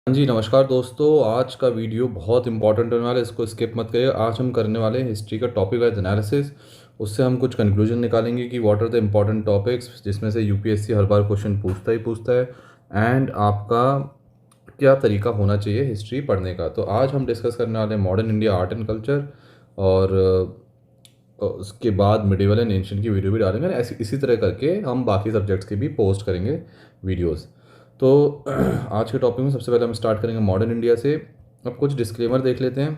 हाँ जी, नमस्कार दोस्तों। आज का वीडियो बहुत इंपॉर्टेंट होने वाला है, इसको स्किप मत करिए। आज हम करने वाले हैं हिस्ट्री का टॉपिक वाइज एनालिसिस। उससे हम कुछ कंक्लूजन निकालेंगे कि what are the important topics जिसमें से यूपीएससी हर बार क्वेश्चन पूछता ही पूछता है, एंड आपका क्या तरीका होना चाहिए हिस्ट्री पढ़ने का। तो आज हम डिस्कस करने वाले हैं modern India art and culture, और उसके बाद मिडिवल एंड एंशिएंट की वीडियो भी डालेंगे। ऐसे इसी तरह करके हम बाकी सब्जेक्ट्स के भी पोस्ट करेंगे वीडियोस। तो आज के टॉपिक में सबसे पहले हम स्टार्ट करेंगे मॉडर्न इंडिया से। अब कुछ डिस्क्लेमर देख लेते हैं।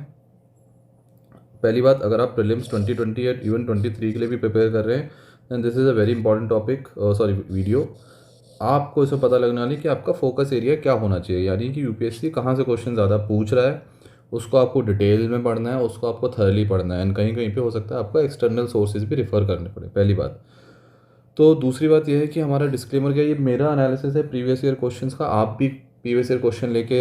पहली बात, अगर आप प्रीलिम्स 2020 या इवन 23 के लिए भी प्रिपेयर कर रहे हैं, then this is a very important topic, sorry video. आपको इसमें पता लगने वाली कि आपका फोकस एरिया क्या होना चाहिए, यानी कि यूपीएससी कहाँ से क्वेश्चन ज़्यादा पूछ रहा है, उसको आपको डिटेल में पढ़ना है, उसको आपको थरली पढ़ना है, एंड कहीं कहीं पे हो सकता है आपको एक्सटर्नल सोर्सेज भी रिफ़र करने पड़े, पहली बात। तो दूसरी बात यह है कि हमारा डिस्क्लेमर क्या है, ये मेरा एनालिसिस है प्रीवियस ईयर क्वेश्चंस का। आप भी प्रीवियस ईयर क्वेश्चन लेके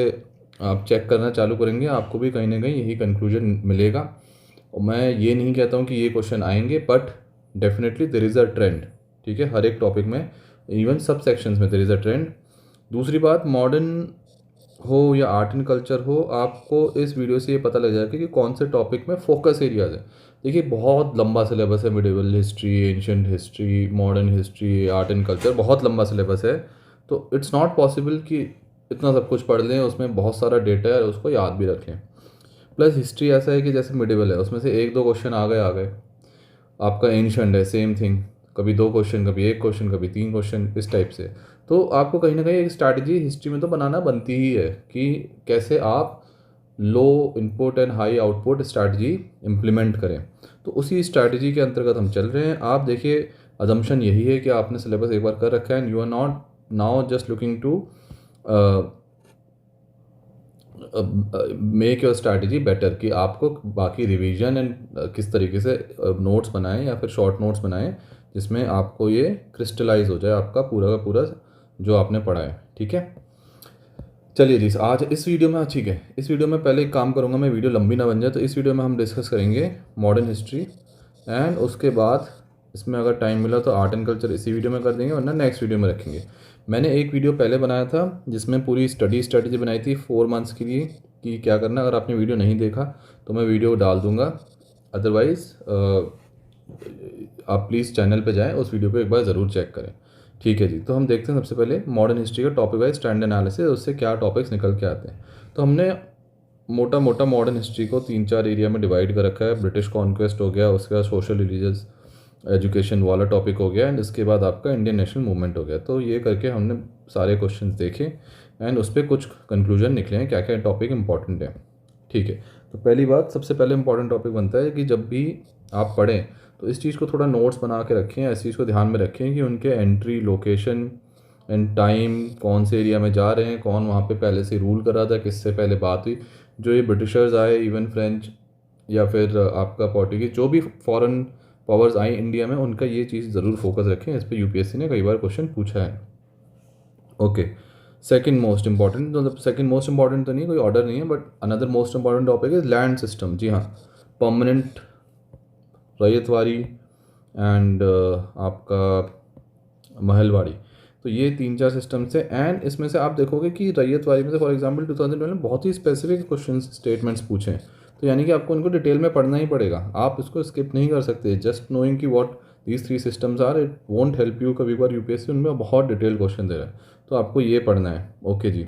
आप चेक करना चालू करेंगे, आपको भी कहीं ना कहीं यही कंक्लूजन मिलेगा। और मैं ये नहीं कहता हूँ कि ये क्वेश्चन आएंगे, but definitely there is a trend. ठीक है, हर एक टॉपिक में, इवन सब सेक्शंस में देर इज़ अ ट्रेंड। दूसरी बात, मॉडर्न हो या आर्ट एंड कल्चर हो, आपको इस वीडियो से ये पता लग जाएगा कि कौन से टॉपिक में फोकस एरियाज है। देखिए, बहुत लंबा सिलेबस है, medieval history, ancient history, modern history, art and culture, बहुत लंबा सिलेबस है। तो इट्स नॉट पॉसिबल कि इतना सब कुछ पढ़ लें, उसमें बहुत सारा डेटा है और उसको याद भी रखें। प्लस हिस्ट्री ऐसा है कि जैसे मिडिवल है, उसमें से एक दो क्वेश्चन आ गए। आपका एंशंट है, सेम थिंग, कभी दो क्वेश्चन, कभी एक क्वेश्चन, कभी तीन क्वेश्चन, इस टाइप से। तो आपको कहीं ना कहीं एक स्ट्रैटेजी हिस्ट्री में तो बनाना बनती ही है कि कैसे आप low input and high output strategy implement करें। तो उसी स्ट्रैटेजी के अंतर्गत हम चल रहे हैं। आप देखिए, अजम्पशन यही है कि आपने सिलेबस एक बार कर रखा है, and you are not now just looking to make your strategy better, कि आपको बाकी रिवीजन एंड किस तरीके से नोट्स बनाएं या फिर शॉर्ट नोट्स बनाएं, जिसमें आपको ये क्रिस्टलाइज हो जाए आपका पूरा का पूरा जो आपने पढ़ा है। ठीक है, चलिए जी, आज इस वीडियो में, ठीक है, इस वीडियो में पहले एक काम करूँगा, मैं वीडियो लंबी ना बन जाए, तो इस वीडियो में हम डिस्कस करेंगे मॉडर्न हिस्ट्री, एंड उसके बाद इसमें अगर टाइम मिला तो आर्ट एंड कल्चर इसी वीडियो में कर देंगे, वरना नेक्स्ट वीडियो में रखेंगे। मैंने एक वीडियो पहले बनाया था जिसमें पूरी स्ट्रेटेजी बनाई थी 4 मंथ्स के लिए कि क्या करना। अगर आपने वीडियो नहीं देखा तो मैं वीडियो डाल दूंगा, अदरवाइज़ आप प्लीज़ चैनल पे जाएं, उस वीडियो को एक बार ज़रूर चेक करें। ठीक है जी, तो हम देखते हैं सबसे पहले मॉडर्न हिस्ट्री का टॉपिक वाइज स्टैंड एनालिसिस, उससे क्या टॉपिक्स निकल के आते हैं। तो हमने मोटा मोटा मॉडर्न हिस्ट्री को 3-4 एरिया में डिवाइड कर रखा है। ब्रिटिश कॉन्क्वेस्ट हो गया, उसके बाद सोशल रिलीजियस एजुकेशन वाला टॉपिक हो गया, एंड इसके बाद आपका इंडियन नेशनल मूवमेंट हो गया। तो ये करके हमने सारे क्वेश्चंस देखे, एंड उस पर कुछ कंक्लूजन निकले हैं क्या क्या टॉपिक इंपॉर्टेंट है। ठीक है, तो पहली बात, सबसे पहले इंपॉर्टेंट टॉपिक बनता है कि जब भी आप पढ़ें तो इस चीज़ को थोड़ा नोट्स बना के रखें, इस चीज़ को ध्यान में रखें कि उनके एंट्री, लोकेशन एंड टाइम, कौन से एरिया में जा रहे हैं, कौन वहाँ पे पहले से रूल कर रहा था, किससे पहले बात हुई, जो ये ब्रिटिशर्स आए, इवन फ्रेंच या फिर आपका पोर्टुगीज, जो भी फॉरेन पावर्स आई इंडिया में, उनका ये चीज़ ज़रूर फोकस रखें। इस पर यूपीएससी ने कई बार क्वेश्चन पूछा है। ओके, सेकंड मोस्ट इंपॉर्टेंट, मतलब सेकंड मोस्ट इंपॉर्टेंट तो नहीं, कोई ऑर्डर नहीं है, but another most important topic is land system. जी हाँ, परमानेंट, रैयतवाड़ी एंड आपका महलवाड़ी। तो ये 3-4 सिस्टम्स है, एंड इसमें से आप देखोगे कि रैयतवाड़ी में से फॉर एग्जांपल 2012 में बहुत ही स्पेसिफिक क्वेश्चन स्टेटमेंट्स पूछे हैं। तो यानी कि आपको इनको डिटेल में पढ़ना ही पड़ेगा, आप इसको स्किप नहीं कर सकते। जस्ट नोइंग कि what these 3 systems are, it won't help you. कभी बार यूपीएससी उनमें बहुत डिटेल क्वेश्चन दे रहा है, तो आपको ये पढ़ना है। ओके जी,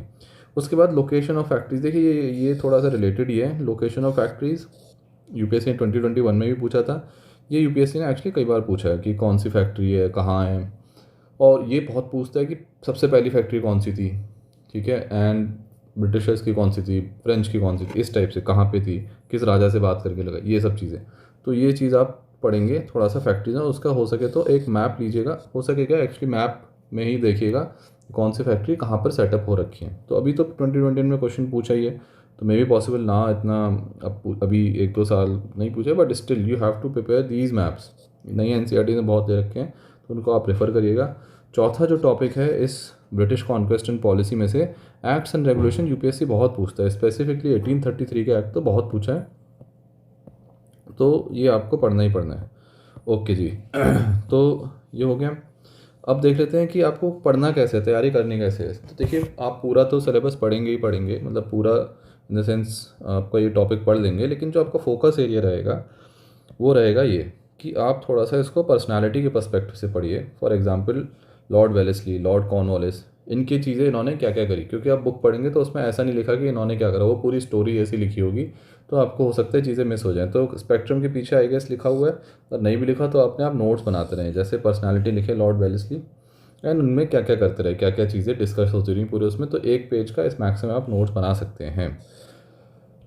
उसके बाद लोकेशन ऑफ फैक्ट्रीज। देखिए, ये थोड़ा सा रिलेटेड ही है। लोकेशन ऑफ फैक्ट्रीज यूपीएससी ने 2021 में भी पूछा था। ये यूपीएससी ने एक्चुअली कई बार पूछा है कि कौन सी फैक्ट्री है, कहाँ है, और ये बहुत पूछता है कि सबसे पहली फैक्ट्री कौन सी थी। ठीक है, एंड ब्रिटिशर्स की कौन सी थी, फ्रेंच की कौन सी थी, इस टाइप से, कहाँ पे थी, किस राजा से बात करके लगा, ये सब चीज़ें। तो ये चीज़ आप पढ़ेंगे थोड़ा सा फैक्ट्रीज है उसका। हो सके तो एक मैप लीजिएगा, हो सकेगा एक्चुअली मैप में ही देखिएगा कौन सी फैक्ट्री कहाँ पर सेटअप हो रखी है। तो अभी तो 2020 में क्वेश्चन पूछा ही है, तो मे बी पॉसिबल ना इतना, अब अभी 1-2 साल नहीं पूछे, but still you have to prepare these maps. नई एनसीईआरटी ने बहुत दे रखे हैं, तो उनको आप रेफ़र करिएगा। चौथा जो टॉपिक है इस ब्रिटिश कॉन्क्वेस्ट एंड पॉलिसी में से, एक्ट्स एंड रेगुलेशन, यूपीएससी बहुत पूछता है। स्पेसिफिकली 1833 का एक्ट तो बहुत पूछा है, तो ये आपको पढ़ना ही पढ़ना है। ओके जी, तो ये हो गया। अब देख लेते हैं कि आपको पढ़ना कैसे है, तैयारी करनी कैसे है। तो देखिए, आप पूरा तो सिलेबस पढ़ेंगे ही पढ़ेंगे, मतलब पूरा इन द सेंस आपका ये टॉपिक पढ़ लेंगे, लेकिन जो आपका फोकस एरिया रहेगा वो रहेगा ये कि आप थोड़ा सा इसको पर्सनालिटी के पर्सपेक्टिव से पढ़िए। For example Lord Wellesley, Lord Cornwallis, इनकी चीज़ें, इन्होंने क्या क्या करी, क्योंकि आप बुक पढ़ेंगे तो उसमें ऐसा नहीं लिखा कि इन्होंने क्या करा, वो पूरी स्टोरी ऐसी लिखी होगी, तो आपको हो सकता है चीज़ें मिस हो जाएं। तो स्पेक्ट्रम के पीछे आई गेस लिखा हुआ है, और नहीं भी लिखा तो अपने आप नोट्स बनाते रहें, जैसे पर्सनालिटी लिखे लॉर्ड वेलेस्ली एंड उनमें क्या क्या करते रहे, क्या क्या चीज़ें डिस्कस होती रही पूरे उसमें, तो एक पेज का इस मैक्स में आप नोट्स बना सकते हैं।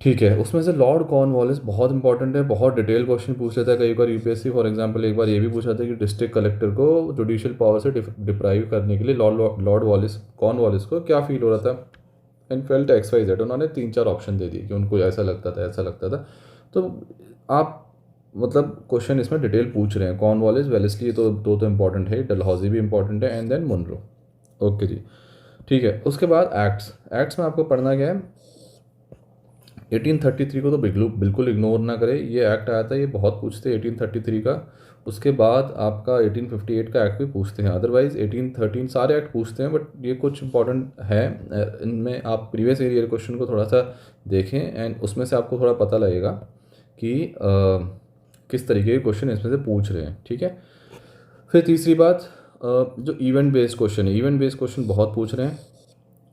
ठीक है, उसमें से लॉर्ड कॉर्नवालिस बहुत इंपॉर्टेंट है, बहुत डिटेल क्वेश्चन पूछ लेता है कई बार यूपीएससी। फॉर एग्जांपल एक बार ये भी पूछा था कि डिस्ट्रिक्ट कलेक्टर को जुडिशियल पावर से डिप्राइव करने के लिए लॉर्ड वॉलिस कॉर्नवालिस को क्या फील हो रहा था, and felt X Y Z, उन्होंने 3-4 ऑप्शन दे दिए कि उनको ऐसा लगता था ऐसा लगता था। तो आप मतलब क्वेश्चन इसमें डिटेल पूछ रहे हैं, कॉर्नवालिस वेलेस्ली तो दो तो इंपॉर्टेंट है, डलहौजी भी इंपॉर्टेंट है, एंड देन मुनरो। ओके जी, ठीक है। उसके बाद एक्ट्स, एक्ट्स में आपको पढ़ना क्या है, 1833 को तो बिल्कुल इग्नोर ना करें, ये एक्ट आया था, ये बहुत पूछते हैं 1833 का। उसके बाद आपका 1858 का एक्ट भी पूछते हैं, अदरवाइज 1813 सारे एक्ट पूछते हैं, बट ये कुछ इंपॉर्टेंट है। इनमें आप प्रीवियस ईयर क्वेश्चन को थोड़ा सा देखें एंड उसमें से आपको थोड़ा पता लगेगा कि किस तरीके के क्वेश्चन इसमें से पूछ रहे हैं। ठीक है, फिर तीसरी बात, जो इवेंट बेस्ड क्वेश्चन है, इवेंट बेस्ड क्वेश्चन बहुत पूछ रहे हैं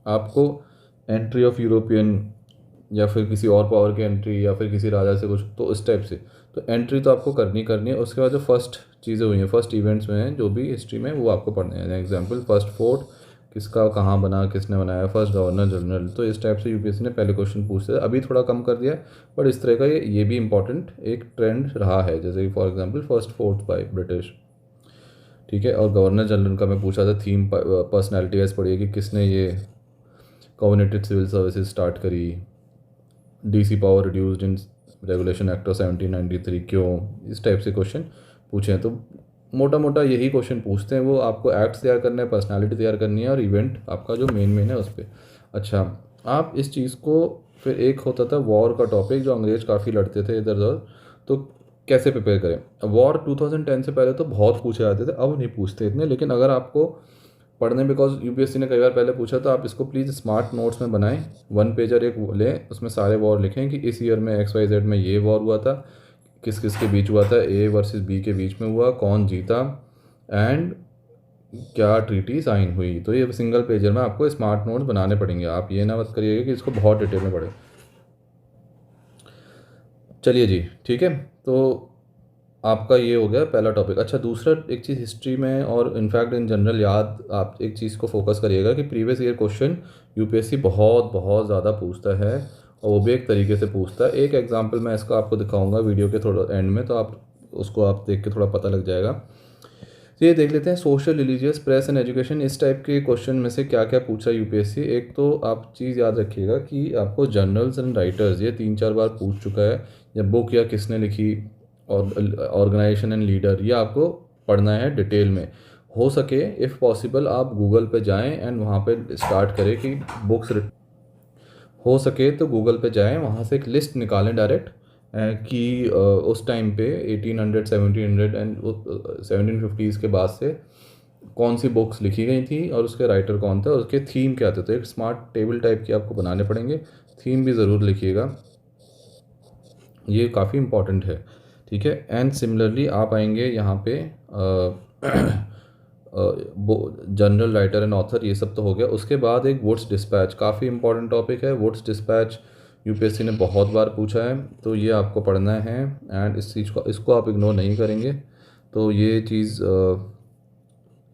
आपको। एंट्री ऑफ यूरोपियन, या फिर किसी और पावर की एंट्री, या फिर किसी राजा से कुछ, तो इस टाइप से तो एंट्री तो आपको करनी है। उसके बाद जो फर्स्ट चीज़ें हुई हैं, फर्स्ट इवेंट्स में हैं जो भी हिस्ट्री में, वो आपको पढ़ने हैं। एग्जांपल फर्स्ट फोर्ट किसका कहाँ बना, किसने बनाया, फर्स्ट गवर्नर जनरल, तो इस टाइप से यूपीएससी ने पहले क्वेश्चन पूछते थे, अभी थोड़ा कम कर दिया है, बट इस तरह का ये भी इंपॉर्टेंट एक ट्रेंड रहा है। जैसे कि for example first fort by British, ठीक है। और गवर्नर जनरल का मैं पूछा था थीम, पर्सनैलिटी वाइज पढ़िए कि किसने ये कम्युनिटेड सिविल सर्विसेज स्टार्ट करी, DC power reduced in regulation act of 1793 क्यों, इस टाइप से क्वेश्चन पूछे हैं। तो मोटा मोटा यही क्वेश्चन पूछते हैं, वो आपको एक्ट्स तैयार करना है, पर्सनालिटी तैयार करनी है, और इवेंट आपका जो मेन है उस पर। अच्छा, आप इस चीज़ को, फिर एक होता था वॉर का टॉपिक, जो अंग्रेज काफ़ी लड़ते थे इधर उधर, तो कैसे प्रिपेयर करें। वॉर 2010 से पहले तो बहुत पूछे जाते थे, अब नहीं पूछते इतने, लेकिन अगर आपको पढ़ने, बिकॉज यूपीएससी ने कई बार पहले पूछा, तो आप इसको प्लीज़ स्मार्ट नोट्स में बनाएं, 1 पेजर एक लें, उसमें सारे वॉर लिखें कि इस ईयर में XYZ में ये वॉर हुआ था, किस किस के बीच हुआ था, A वर्सेस B के बीच में हुआ, कौन जीता, एंड क्या ट्रीटी साइन हुई। तो ये सिंगल पेजर में आपको स्मार्ट नोट्स बनाने पड़ेंगे, आप ये ना मत करिएगा कि इसको बहुत डिटेल में पढ़े। चलिए जी, ठीक है, तो आपका ये हो गया पहला टॉपिक। अच्छा, दूसरा एक चीज़ हिस्ट्री में और इनफैक्ट इन जनरल याद, आप एक चीज़ को फोकस करिएगा कि प्रीवियस ईयर क्वेश्चन यूपीएससी बहुत बहुत ज़्यादा पूछता है, और वो भी एक तरीके से पूछता है। एक एग्जांपल मैं इसका आपको दिखाऊंगा वीडियो के थोड़ा एंड में, तो आप उसको आप देख के थोड़ा पता लग जाएगा। तो ये देख लेते हैं, social, religious, press and education, इस टाइप के क्वेश्चन में से क्या क्या पूछा यूपीएससी। एक तो आप चीज़ याद रखिएगा कि आपको जर्नल्स एंड राइटर्स ये 3-4 बार पूछ चुका है, या बुक या किसने लिखी, और ऑर्गेनाइजेशन एंड लीडर, ये आपको पढ़ना है डिटेल में। हो सके इफ़ पॉसिबल आप गूगल पे जाएं एंड वहाँ पे स्टार्ट करें कि बुक्स, हो सके तो गूगल पे जाएं, वहाँ से एक लिस्ट निकालें डायरेक्ट कि उस टाइम पे 1800, 1700 एंड 1750s के बाद से कौन सी बुक्स लिखी गई थी, और उसके राइटर कौन थे, और उसके थीम क्या थे। तो एक स्मार्ट टेबल टाइप की आपको बनाने पड़ेंगे, थीम भी ज़रूर लिखिएगा, ये काफ़ी इंपॉर्टेंट है। ठीक है, एंड सिमिलरली आप आएंगे यहाँ पे जनरल, राइटर एंड ऑथर, ये सब तो हो गया। उसके बाद एक वुड्स डिस्पैच, काफ़ी इंपॉर्टेंट टॉपिक है वुड्स डिस्पैच, यूपीएससी ने बहुत बार पूछा है, तो ये आपको पढ़ना है, एंड इस चीज़ को, इसको आप इग्नोर नहीं करेंगे, तो ये चीज़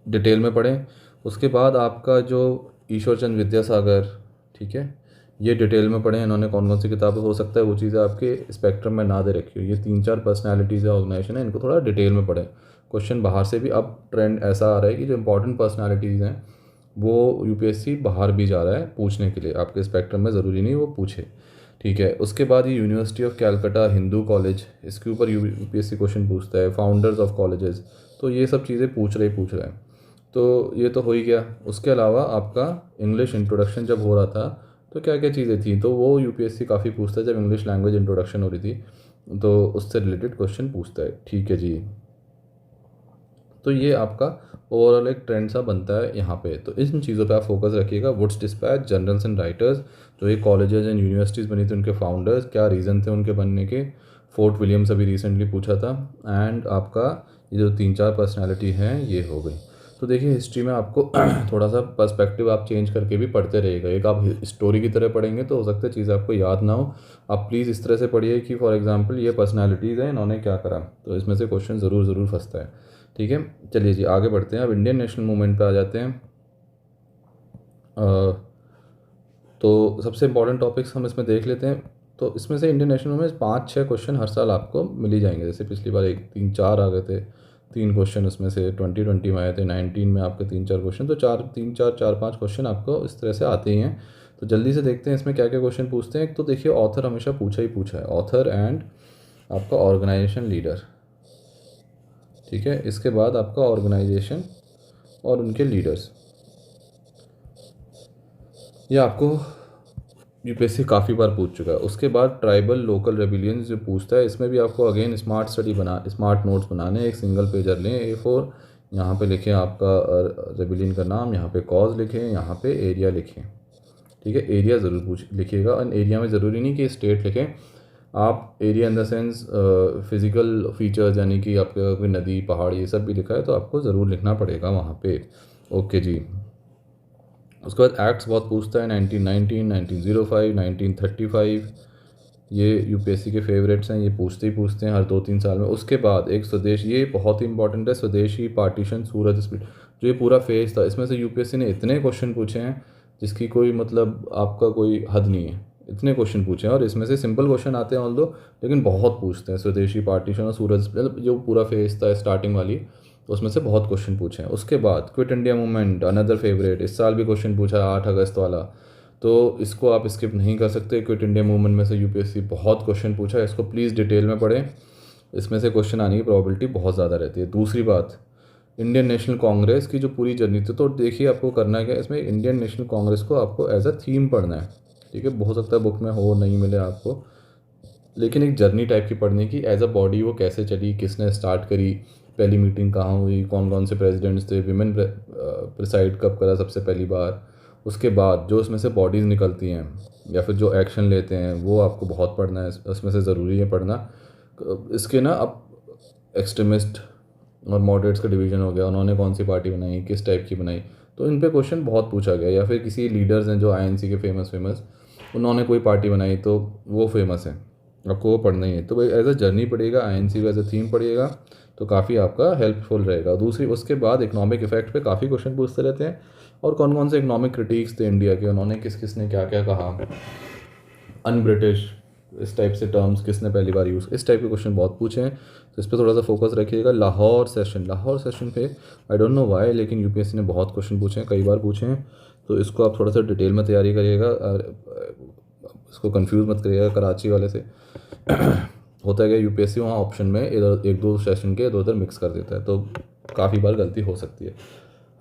डिटेल में पढ़ें। उसके बाद आपका जो ईश्वर चंद्र विद्यासागर, ठीक है, ये डिटेल में पढ़ें, इन्होंने कौन कौन सी किताबें, हो सकता है वो चीज़ें आपके स्पेक्ट्रम में ना दे रखी हो। ये 3-4 पर्सनालिटीज़ है, ऑर्गेनाइजेशन है, इनको थोड़ा डिटेल में पढ़ें। क्वेश्चन बाहर से भी, अब ट्रेंड ऐसा आ रहा है कि जो इंपॉर्टेंट पर्सनालिटीज़ हैं वो यूपीएससी बाहर भी जा रहा है पूछने के लिए, आपके स्पेक्ट्रम में ज़रूरी नहीं वो पूछे। ठीक है, उसके बाद ये university of Calcutta Hindu college, इसके ऊपर यूपीएससी क्वेश्चन पूछता है, फाउंडर्स ऑफ कॉलेजेस, तो ये सब चीज़ें पूछ रहा है। तो ये तो हो ही गया। उसके अलावा आपका इंग्लिश इंट्रोडक्शन जब हो रहा था तो क्या क्या चीज़ें थी, तो वो यूपीएससी काफ़ी पूछता है, जब इंग्लिश लैंग्वेज इंट्रोडक्शन हो रही थी तो उससे रिलेटेड क्वेश्चन पूछता है। ठीक है जी, तो ये आपका ओवरऑल एक ट्रेंड सा बनता है यहाँ पे। तो इन चीज़ों पे आप फोकस रखिएगा। Wood's dispatch, journals and writers, जो ये कॉलेजेस एंड यूनिवर्सिटीज़ बनी थी उनके फाउंडर्स, क्या रीज़न थे उनके बनने के, फोर्ट विलियम्स अभी रिसेंटली पूछा था, एंड आपका ये जो 3-4 पर्सनैलिटी हैं ये हो गई। तो देखिए हिस्ट्री में आपको थोड़ा सा पर्सपेक्टिव आप चेंज करके भी पढ़ते रहिएगा। एक आप स्टोरी की तरह पढ़ेंगे तो हो सकता है चीज़ें आपको याद ना हो। आप प्लीज़ इस तरह से पढ़िए कि फॉर एग्जांपल ये पर्सनालिटीज़ हैं, इन्होंने क्या करा, तो इसमें से क्वेश्चन ज़रूर फंसता है। ठीक है, चलिए जी आगे बढ़ते हैं। अब इंडियन नेशनल मूवमेंट पे आ जाते हैं। तो सबसे इंपॉर्टेंट टॉपिक्स हम इसमें देख लेते हैं। तो इसमें से इंडियन नेशनल मूवमेंट 5-6 क्वेश्चन हर साल आपको मिल ही जाएंगे। जैसे पिछली बार 1-3-4 आ गए थे, 3 क्वेश्चन उसमें से 2020 में आए थे, 19 में आपके 3-4 क्वेश्चन, तो 4-5 क्वेश्चन आपको इस तरह से आते ही हैं। तो जल्दी से देखते हैं इसमें क्या क्या क्वेश्चन पूछते हैं। तो देखिए ऑथर हमेशा पूछा ही पूछा है, ऑथर एंड आपका ऑर्गेनाइजेशन लीडर। ठीक है, इसके बाद आपका ऑर्गेनाइजेशन और उनके लीडर्स, ये आपको यूपीएससी काफ़ी बार पूछ चुका है। उसके बाद ट्राइबल लोकल रेबिलियंस जो पूछता है, इसमें भी आपको अगेन स्मार्ट नोट्स बनाने, एक सिंगल पेजर लें A4, यहाँ पे लिखें आपका रेबिलियन का नाम, यहाँ पे कॉज लिखें, यहाँ पे एरिया लिखें। ठीक है, एरिया ज़रूर लिखिएगा। और एरिया में ज़रूरी नहीं कि स्टेट लिखें, आप area in the sense physical features, यानी कि आपका कोई नदी पहाड़ ये सब भी लिखा है तो आपको ज़रूर लिखना पड़ेगा वहाँ पे। ओके जी। उसके बाद एक्ट्स बहुत पूछता है, 1919, 1905, 1935, ये यूपीएससी के फेवरेट्स हैं, ये पूछते हैं हर 2-3 साल में। उसके बाद एक स्वदेश, ये बहुत ही इंपॉर्टेंट है, स्वदेशी, पार्टीशन, सूरज स्प्लिट, जो ये पूरा फेज था, इसमें से यूपीएससी ने इतने क्वेश्चन पूछे हैं जिसकी कोई मतलब आपका कोई हद नहीं है, इतने क्वेश्चन पूछे हैं। और इसमें से सिंपल क्वेश्चन आते हैं ऑल्दो, लेकिन बहुत पूछते हैं। स्वदेशी, पार्टीशन और सूरज स्प्लिट, जो पूरा फेज था स्टार्टिंग वाली, तो उसमें से बहुत क्वेश्चन पूछे हैं। उसके बाद quit India movement, another favourite, इस साल भी क्वेश्चन पूछा है 8 अगस्त वाला, तो इसको आप स्किप नहीं कर सकते। क्विट इंडिया मूवमेंट में से यूपीएससी बहुत क्वेश्चन पूछा है, इसको प्लीज़ डिटेल में पढ़ें, इसमें से क्वेश्चन आने की प्रोबेबिलिटी बहुत ज़्यादा रहती है। दूसरी बात, इंडियन नेशनल कांग्रेस की जो पूरी जर्नी थी, तो देखिए आपको करना क्या है, इसमें इंडियन नेशनल कांग्रेस को आपको एज अ थीम पढ़ना है। ठीक है, हो सकता है बुक में हो नहीं मिले आपको, लेकिन एक जर्नी टाइप की पढ़ने की, एज अ बॉडी वो कैसे चली, किसने स्टार्ट करी, पहली मीटिंग कहाँ हुई, कौन कौन से प्रेसिडेंट्स थे, विमेन प्रिसाइड कब करा सबसे पहली बार। उसके बाद जो उसमें से बॉडीज़ निकलती हैं या फिर जो एक्शन लेते हैं वो आपको बहुत पढ़ना है, उसमें से ज़रूरी है पढ़ना। इसके ना अब एक्सट्रीमिस्ट और मॉडरेट्स का डिवीज़न हो गया, उन्होंने कौन सी पार्टी बनाई, किस टाइप की बनाई, तो इन पे क्वेश्चन बहुत पूछा गया। या फिर किसी लीडर्स हैं जो आईएनसी के फेमस उन्होंने कोई पार्टी बनाई तो वो फेमस है, आपको वो पढ़ना ही है। तो भाई एज अ जर्नी पढ़िएगा, आईएनसी को एज अ थीम पढ़िएगा, तो काफ़ी आपका हेल्पफुल रहेगा। दूसरी, उसके बाद इकोनॉमिक इफेक्ट पे काफ़ी क्वेश्चन पूछते रहते हैं, और कौन कौन से इकोनॉमिक क्रिटिक्स थे इंडिया के, उन्होंने किस किस ने क्या क्या कहा, अन ब्रिटिश, इस टाइप से टर्म्स किसने पहली बार यूज़, इस टाइप के क्वेश्चन बहुत पूछे हैं, तो इस पर थोड़ा सा फोकस रखिएगा। लाहौर सेशन पे आई डोंट नो वाई, लेकिन यूपीएससी ने बहुत क्वेश्चन पूछे हैं, कई बार पूछे हैं, तो इसको आप थोड़ा सा डिटेल में तैयारी करिएगा, इसको कंफ्यूज मत करिएगा कराची वाले से। होता है कि यूपीएससी वहाँ ऑप्शन में इधर 1-2 सेशन के इधर उधर मिक्स कर देता है, तो काफ़ी बार गलती हो सकती है।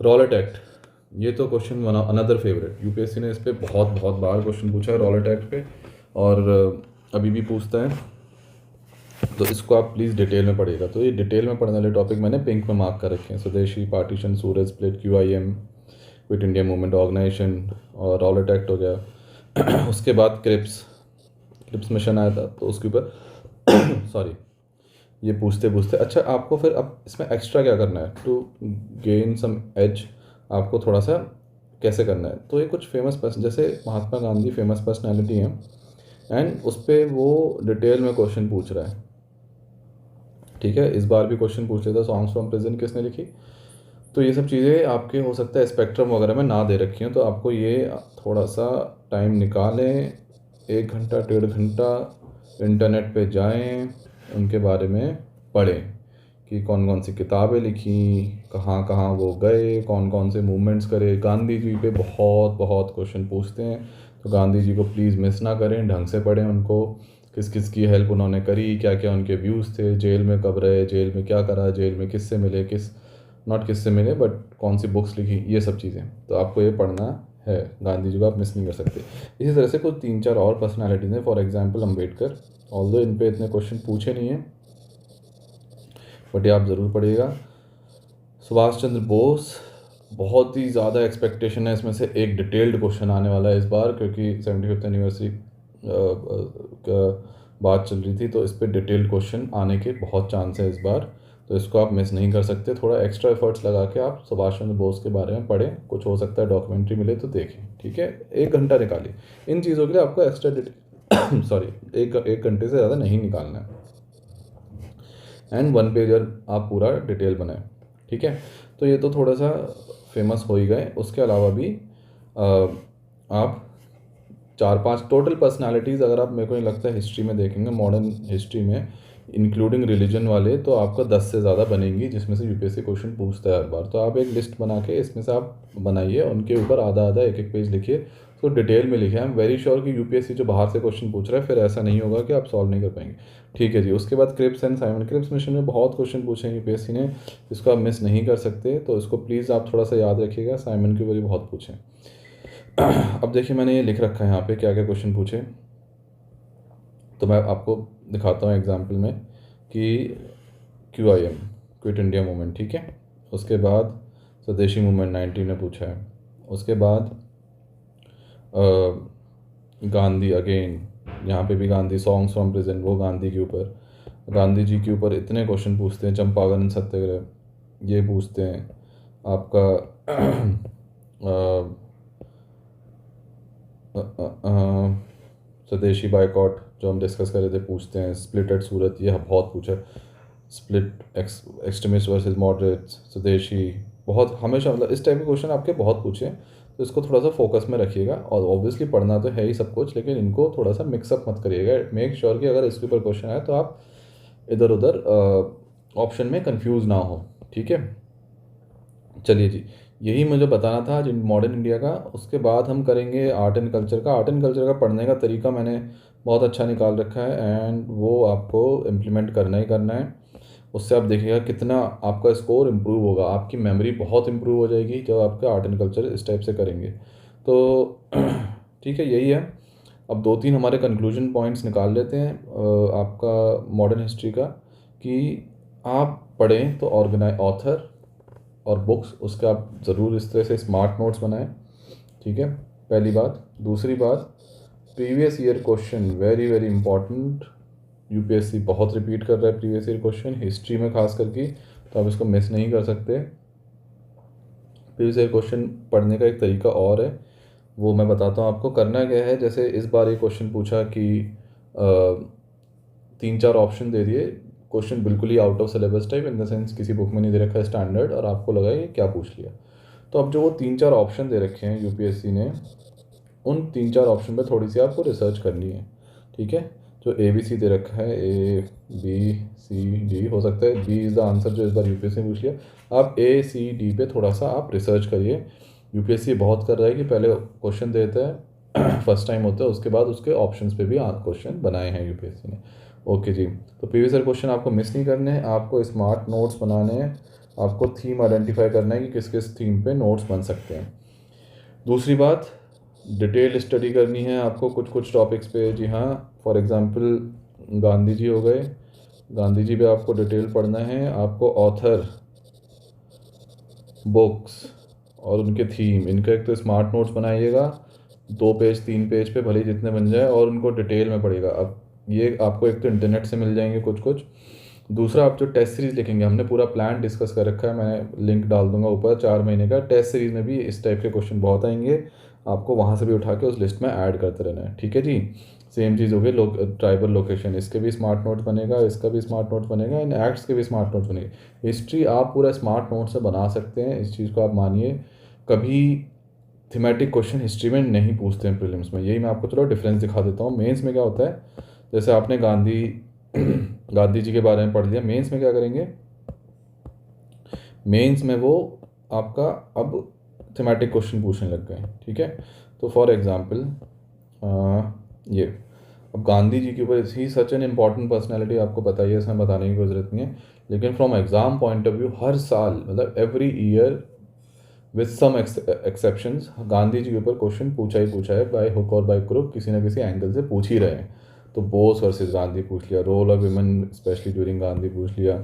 रॉलेट एक्ट, ये तो क्वेश्चन अनदर फेवरेट, यूपीएससी ने इस पर बहुत बार क्वेश्चन पूछा है रॉलेट एक्ट पे, और अभी भी पूछता है, तो इसको आप प्लीज़ डिटेल में पढ़िएगा। तो ये डिटेल में पढ़ने वाले टॉपिक मैंने पिंक में मार्क कर रखे हैं, Swadeshi, partition, Surat split, QIM, quit India movement, organisation, और रॉलेट एक्ट हो गया। उसके बाद क्रिप्स मिशन आया था, तो उसके ऊपर सॉरी, ये पूछते अच्छा आपको फिर अब इसमें एक्स्ट्रा क्या करना है टू गेन सम एज, आपको थोड़ा सा कैसे करना है। तो ये कुछ फेमस पर्सन, जैसे महात्मा गांधी फेमस पर्सनैलिटी हैं, एंड उस पर वो डिटेल में क्वेश्चन पूछ रहा है। ठीक है, इस बार भी क्वेश्चन पूछ लेता, सॉन्ग्स फ्रॉम प्रिजन किसने लिखी। तो ये सब चीज़ें आपके हो सकता है स्पेक्ट्रम वगैरह में ना दे रखी हैं, तो आपको ये थोड़ा सा टाइम निकालें, 1 घंटा 1.5 घंटा इंटरनेट पे जाएं, उनके बारे में पढ़ें कि कौन कौन सी किताबें लिखी, कहाँ कहाँ वो गए, कौन कौन से मूवमेंट्स करे। गांधी जी पे बहुत क्वेश्चन पूछते हैं, तो गांधी जी को प्लीज़ मिस ना करें, ढंग से पढ़ें उनको, किस किस की हेल्प उन्होंने करी, क्या क्या उनके व्यूज़ थे, जेल में कब रहे, जेल में क्या करा, जेल में किससे मिले, किससे मिले बट कौन सी बुक्स लिखी, ये सब चीज़ें तो आपको ये पढ़ना है। गांधी जी को आप मिस नहीं कर सकते। इसी तरह से कुछ 3-4 और पर्सनालिटीज़ हैं, फॉर एग्जांपल अम्बेडकर, ऑल्दो इन पे इतने क्वेश्चन पूछे नहीं हैं, बट ये आप ज़रूर पढ़िएगा। सुभाष चंद्र बोस, बहुत ही ज़्यादा एक्सपेक्टेशन है इसमें से एक डिटेल्ड क्वेश्चन आने वाला है इस बार, क्योंकि 75th एनिवर्सरी का बात चल रही थी, तो इस पर डिटेल्ड क्वेश्चन आने के बहुत चांस है इस बार, तो इसको आप मिस नहीं कर सकते। थोड़ा एक्स्ट्रा एफर्ट्स लगा के आप सुभाष चंद्र बोस के बारे में पढ़ें, कुछ हो सकता है डॉक्यूमेंट्री मिले तो देखें, ठीक है। 1 घंटा निकालिए इन चीज़ों के लिए, आपको एक्स्ट्रा डिटेल सॉरी, एक घंटे से ज़्यादा नहीं निकालना है, एंड 1 पेज आप पूरा डिटेल बनाएं, ठीक है। तो ये तो थोड़ा सा फेमस हो ही गए। उसके अलावा भी आप 4-5 टोटल पर्सनालिटीज़ अगर आप, मेरे को नहीं लगता हिस्ट्री में देखेंगे, मॉडर्न हिस्ट्री में इंक्लूडिंग रिलीजन वाले, तो आपका 10 से ज़्यादा बनेंगी जिसमें से यूपीएससी क्वेश्चन पूछता है हर बार। तो आप एक लिस्ट बना के इसमें से आप बनाइए, उनके ऊपर आधा आधा एक एक पेज लिखिए, तो डिटेल में लिखिए। आई एम वेरी श्योर कि यूपीएससी जो बाहर से क्वेश्चन पूछ रहा है फिर ऐसा नहीं होगा कि आप सॉल्व नहीं कर पाएंगे, ठीक है जी। उसके बाद Cripps and Simon, Cripps mission में बहुत क्वेश्चन पूछे हैं यूपीएससी ने, इसको आप मिस नहीं कर सकते, तो इसको प्लीज़ आप थोड़ा सा याद रखिएगा। साइमन के ऊपर भी बहुत पूछे। अब देखिए मैंने ये लिख रखा है यहाँ पे क्या क्या क्वेश्चन पूछे, तो मैं आपको दिखाता हूँ एग्जाम्पल में कि QIM, क्विट इंडिया मूवमेंट, ठीक है। उसके बाद स्वदेशी मूवमेंट 19 में पूछा है। उसके बाद गांधी अगेन, यहाँ पे भी गांधी, सॉन्ग्स फ्रॉम प्रेजेंट, वो गांधी के ऊपर, गांधी जी के ऊपर इतने क्वेश्चन पूछते हैं। चंपारण सत्याग्रह ये पूछते हैं आपका। स्वदेशी बाइकआउट जो हम डिस्कस कर रहे थे पूछते हैं। स्प्लिट एट सूरत ये बहुत पूछा है। स्प्लिट एक्सट्रीमिस्ट वर्सेस मॉडरेट्स, स्वदेशी, बहुत हमेशा, मतलब इस टाइप के क्वेश्चन आपके बहुत पूछे हैं, तो इसको थोड़ा सा फोकस में रखिएगा। और ऑब्वियसली पढ़ना तो है ही सब कुछ, लेकिन इनको थोड़ा सा मिक्सअप मत करिएगा। मेक श्योर कि अगर इसके ऊपर क्वेश्चन आए तो आप इधर उधर ऑप्शन में कंफ्यूज ना हो, ठीक है। चलिए जी, यही मुझे बताना था आज मॉडर्न इंडिया का। उसके बाद हम करेंगे आर्ट एंड कल्चर का। आर्ट एंड कल्चर का पढ़ने का तरीका मैंने बहुत अच्छा निकाल रखा है, एंड वो आपको इम्प्लीमेंट करना ही करना है। उससे आप देखिएगा कितना आपका स्कोर इम्प्रूव होगा, आपकी मेमोरी बहुत इम्प्रूव हो जाएगी जब आपका आर्ट एंड कल्चर इस टाइप से करेंगे, तो ठीक है, यही है। अब 2-3 हमारे कंक्लूजन पॉइंट्स निकाल लेते हैं आपका मॉडर्न हिस्ट्री का, कि आप पढ़ें तो ऑर्गेनाइज ऑथर और बुक्स, उसके आप ज़रूर इस तरह से स्मार्ट नोट्स बनाएं, ठीक है, पहली बात। दूसरी बात, previous year question very very important, UPSC बहुत रिपीट कर रहा है प्रीवियस ईयर क्वेश्चन, हिस्ट्री में खास करके, तो आप इसको मिस नहीं कर सकते। प्रीवियस ईयर क्वेश्चन पढ़ने का एक तरीका और है, वो मैं बताता हूँ आपको। करना क्या है, जैसे इस बार ये क्वेश्चन पूछा कि 3-4 ऑप्शन दे दिए, क्वेश्चन बिल्कुल ही out of syllabus type, in the sense किसी बुक में नहीं दे रखा है स्टैंडर्ड, और आपको लगा ये क्या पूछ लिया। तो अब जो वो 3-4 ऑप्शन दे रखे हैं यूपीएससी ने, उन 3-4 ऑप्शन पे थोड़ी सी आपको रिसर्च करनी है, ठीक है। जो ABC दे रखा है, ABCD, हो सकता है B इज़ द आंसर जो इस बार यूपीएससी ने पूछ लिया। आप ACD पे थोड़ा सा आप रिसर्च करिए। यूपीएससी बहुत कर रहा है कि पहले क्वेश्चन देता है फर्स्ट टाइम होता है, उसके बाद उसके ऑप्शंस पे भी क्वेश्चन बनाए हैं यूपीएससी ने। ओके जी, तो प्रीवियस ईयर क्वेश्चन आपको मिस नहीं करने हैं, आपको स्मार्ट नोट्स बनाने हैं, आपको थीम आइडेंटिफाई करना है कि किस किस थीम पे नोट्स बन सकते हैं। दूसरी बात, डिटेल स्टडी करनी है आपको कुछ कुछ टॉपिक्स पे। जी हाँ, फॉर एग्जांपल गांधी जी हो गए, गांधी जी पे आपको डिटेल पढ़ना है। आपको ऑथर, बुक्स और उनके थीम, इनका एक तो स्मार्ट नोट्स बनाइएगा, 2 पेज 3 पेज पे भले ही जितने बन जाए, और उनको डिटेल में पढ़िएगा। अब ये आपको एक तो इंटरनेट से मिल जाएंगे कुछ कुछ। दूसरा, आप जो टेस्ट सीरीज़ लिखेंगे, हमने पूरा प्लान डिस्कस कर रखा है, मैं लिंक डाल दूंगा ऊपर, 4 महीने का टेस्ट सीरीज़ में भी इस टाइप के क्वेश्चन बहुत आएंगे, आपको वहाँ से भी उठा के उस लिस्ट में ऐड करते रहना है, ठीक है जी। सेम चीज़ होगी ट्राइबल लोकेशन, इसके भी स्मार्ट नोट्स बनेगा, इसका भी स्मार्ट नोट्स बनेगा, इन एक्ट्स के भी स्मार्ट नोट्स बनेंगे। हिस्ट्री आप पूरा स्मार्ट नोट से बना सकते हैं, इस चीज़ को आप मानिए। कभी थीमेटिक क्वेश्चन हिस्ट्री में नहीं पूछते हैं प्रीलिम्स में, यही मैं आपको चलो डिफरेंस दिखा देता हूँ। मेंस में क्या होता है, जैसे आपने गांधी जी के बारे में पढ़ लिया, मेंस में क्या करेंगे, मेंस में वो आपका अब थीमेटिक क्वेश्चन पूछने लग गए, ठीक है। तो फॉर एग्जांपल ये, अब गांधी जी के ऊपर, ही सच एन इम्पॉर्टेंट पर्सनैलिटी, आपको पता ही है, इसमें बताने की कोई ज़रूरत नहीं है, लेकिन from exam point of view हर साल, मतलब every year with some exceptions, Gandhi ji के ऊपर क्वेश्चन पूछा ही पूछा है, बाय हुक और बाय क्रुक, किसी ना किसी एंगल से पूछ ही रहे हैं। तो बोस वर्सेस गांधी पूछ लिया, role of women specially during Gandhi पूछ लिया,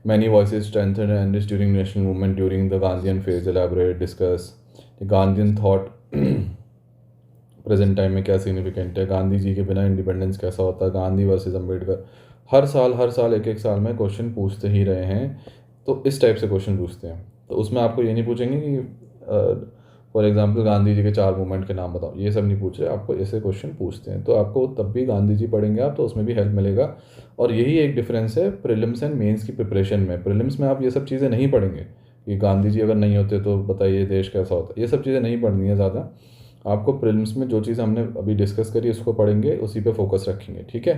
Many voices strengthened and enriched during national movement during the Gandhian phase. Elaborate, discuss the Gandhian thought present time में क्या सिग्निफिकेंट है, गांधी जी के बिना इंडिपेंडेंस कैसा होता है, गांधी वर्सेस अम्बेडकर। हर साल एक एक साल में क्वेश्चन पूछते ही रहे हैं, तो इस टाइप से क्वेश्चन पूछते हैं। तो उसमें आपको ये नहीं पूछेंगे कि फॉर एग्जांपल गांधी जी के 4 मूवमेंट के नाम बताओ, ये सब नहीं पूछ रहे, आपको ऐसे क्वेश्चन पूछते हैं। तो आपको तब भी गांधी जी पढ़ेंगे आप तो उसमें भी हेल्प मिलेगा। और यही एक डिफरेंस है प्रीलिम्स एंड मेंस की प्रिपरेशन में। प्रीलिम्स में आप ये सब चीज़ें नहीं पढ़ेंगे कि गांधी जी अगर नहीं होते तो बताइए देश कैसा होता, ये सब चीज़ें नहीं पढ़नी है ज़्यादा। आपको प्रीलिम्स में जो चीज़ हमने अभी डिस्कस करी उसको पढ़ेंगे, उसी पे फोकस रखेंगे, ठीक है।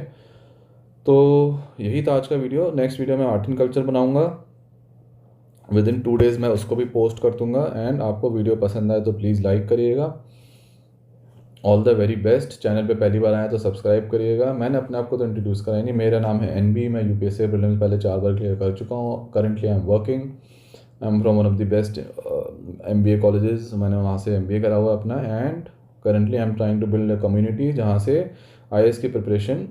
तो यही था आज का वीडियो। नेक्स्ट वीडियो में आर्ट एंड कल्चर बनाऊंगा, विद इन 2 डेज़ मैं उसको भी पोस्ट कर दूंगा। एंड आपको वीडियो पसंद आए तो प्लीज़ लाइक करिएगा। All the very best. Channel पे पहली बार आया तो सब्सक्राइब करिएगा। मैंने अपने आप को तो इंट्रोड्यूस कराया नहीं, मेरा नाम है NB। मैं यूपीएससी प्रीलिम्स पहले 4 बार क्लियर कर चुका हूँ। Currently I am working, I am from one of the best MBA colleges. मैंने वहाँ से MBA करा हुआ अपना। And currently I am trying to build a community जहाँ से IAS की प्रिपरेशन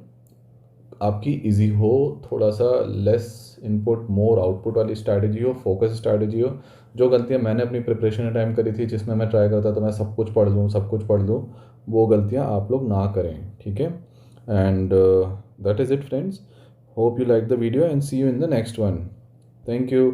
आपकी इजी हो, थोड़ा सा लेस इनपुट मोर आउटपुट वाली स्ट्रैटेजी हो, फोकस स्ट्रैटेजी हो। जो गलतियाँ मैंने अपनी प्रिपरेशन के टाइम करी थी, जिसमें मैं ट्राई करता था मैं सब कुछ पढ़ लूँ, वो गलतियाँ आप लोग ना करें, ठीक है। And that is it friends. Hope you like the video and see you in the next one. Thank you.